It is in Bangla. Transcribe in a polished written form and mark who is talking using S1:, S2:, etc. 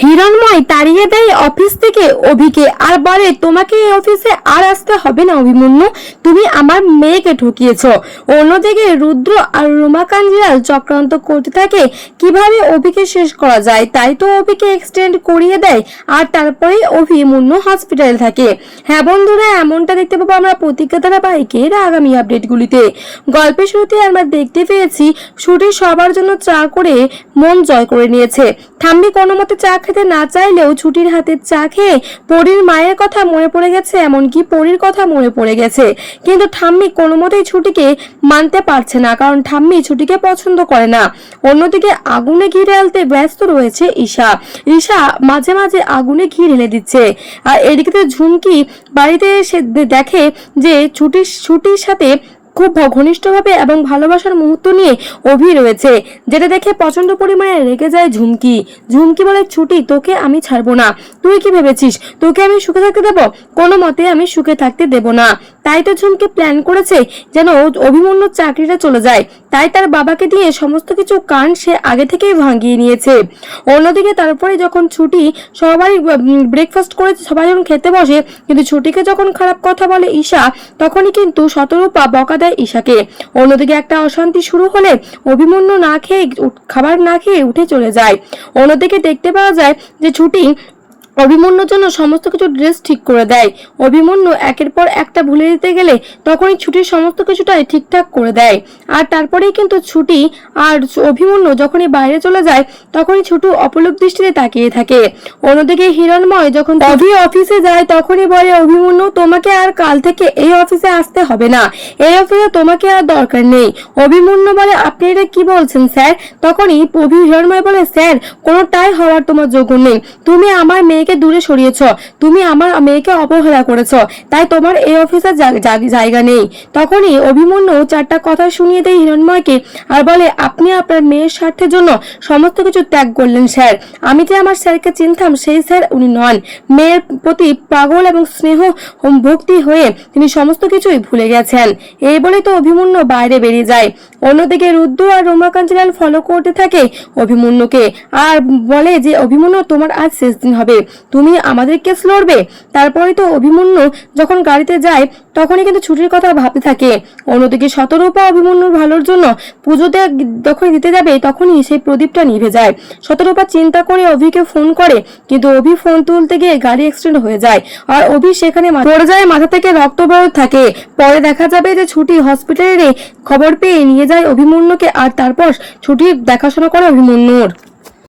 S1: হিরণময় তাড়িয়ে দেয় অফিস থেকে অভিকে আর বলে, তোমাকে এই অফিসে আর আসতে হবে না অভিমন্যু, তুমি আমার মেয়েকে ঠকিয়েছো। অন্যদিকে রুদ্র আর রোমাকাঞ্জিলাল চক্রান্ত করতে থাকে কিভাবে অভিকে শেষ করা যায়, তাই তো অভিকে এক্সটেন্ড করিয়ে দেয় আর তারপরে অভিমন্যু হসপিটালে থাকে। হ্যাঁ বন্ধুরা, এমনটা দেখতে পাবো আমরা প্রতিজ্ঞা ধারাবাহিকের আগামী আপডেটগুলিতে। গল্পের শুরুতে আমরা দেখতে পেয়েছি ছুটি সবার জন্য চা করে মন জয় করে নিয়েছে। ঠাম্মি কোনো মতে চা খেতে না চাইলেও ছুটির হাতের চা খেয়ে পরীর মায়ের কথা মনে পড়ে গেছে, এমনকি পরীর কথা মনে পড়ে গেছে। কিন্তু ঠাম্মি কোনো মতেই ছুটিকে মানতে পারছে না, কারণ ঠাম্মি ছুটিকে পছন্দ করে না। অন্যদিকে আগুনে ঘি ঢালতে ব্যস্ত রয়েছে ঈশা। ঈশা মাঝে মাঝে আগুনে ঘি ঢেলে দিচ্ছে। আর এদিকে ঝুমকি বাড়িতে এসে দেখে যে ছুটির সাথে খুব ঘনিষ্ঠভাবে এবং ভালোবাসার মুহূর্ত নিয়ে অভি রয়েছে, যেটা দেখে প্রচন্ড পরিমাণে রেগে যায় ঝুমকি। ঝুমকি বলে, ছুটি তোকে আমি ছাড়বো না, তুই কি ভেবেছিস তোকে আমি সুখে থাকতে দেবো? কোনো মতে আমি সুখে থাকতে দেব না। তাই তো ঝুমকি প্ল্যান করেছে যেন অভিমন্যুর চাকরিটা চলে যায়, তাই তার বাবাকে দিয়ে সমস্ত কিছু কান সে আগে থেকেই ভাঙিয়ে নিয়েছে। অন্যদিকে তারপরে যখন ছুটি সবাই ব্রেকফাস্ট করে সবাই যখন খেতে বসে, কিন্তু ছুটিকে যখন খারাপ কথা বলে ঈশা, তখনই কিন্তু শতরূপা বকা দেয় ঈশাকে। অন্যদিকে একটা অশান্তি শুরু হলে অভিমন্যু না খেয়ে খাবার না খেয়ে উঠে চলে যায়। অন্যদিকে দেখতে পাওয়া যায় যে ছুটি অভিমন্যুর জন্য সমস্ত কিছু ড্রেস ঠিক করে দেয়। অভিমন্যু একের পর একটা ভুলে দিতে গেলে তখনই ছুটির সমস্ত কিছুটাই ঠিকঠাক করে দেয়। আর তারপরেই কিন্তু ছুটি আর অভিমন্যু যখনই বাইরে চলে যায়, তখনই ছুটু অপলক দৃষ্টিতে তাকিয়ে থাকে। অন্যদিকে হিরণময় যখন অফিসে যায়, তখনই বলে, অভিমন্যু তোমাকে আর কাল থেকে এই অফিসে আসতে হবে না, এই অফিসে তোমাকে আর দরকার নেই। অভিমন্যু বলে, আপনি এটা কি বলছেন স্যার? তখনই হিরণময় বলে, স্যার কোনোটাই হওয়ার তোমার যোগ্য নেই, তুমি আমার মেয়েকে দূরে সরিয়েছ, তুমি আমার মেয়েকে অবহেলা করেছ, তাই তোমার এই অফিসে জায়গা নেই। তখনই অভিমন্যু চারটা কথা শুনিয়ে দেয় হিরণময়কে আর বলে, আপনি আপনার মেয়ের স্বার্থের জন্য সমস্ত কিছু ত্যাগ করলেন স্যার। আমি যে আমার স্যারকে চিনতাম সেই স্যার উনি নন। মেয়ের প্রতি পাগল এবং স্নেহ ভক্তি হয়ে তিনি সমস্ত কিছুই ভুলে গেছেন। এই বলে তো অভিমন্যু বাইরে বেরিয়ে যায়। অন্যদিকে রুদ্র আর রোমাকাঞ্জিলাল ফলো করতে থাকে অভিমন্যুকে আর বলে যে, অভিমন্যু তোমার আজ শেষ দিন হবে, তুমি আমাদের কেস লড়বে। তারপরে তো অভিমন্যু যখন গাড়িতে যায়, তখনই কিন্তু ছুটির কথা ভাবতে থাকে। অন্যদিকে শতরূপা অভিমন্যুর ভালোর জন্য পুজোতে যখন দিতে যাবে, তখনই সেই প্রদীপটা নিভে যায়। শতরূপা চিন্তা করে অভিকে ফোন করে, কিন্তু অভি ফোন তুলতে গিয়ে গাড়ি অ্যাক্সিডেন্ট হয়ে যায় আর অভি সেখানে পড়ে যায়, মাথা থেকে রক্ত বেরোতে থাকে। পরে দেখা যাবে যে ছুটি হসপিটালে খবর পেয়ে নিয়ে যায় অভিমন্যুকে আর তারপর ছুটি দেখাশোনা করে অভিমন্যুর।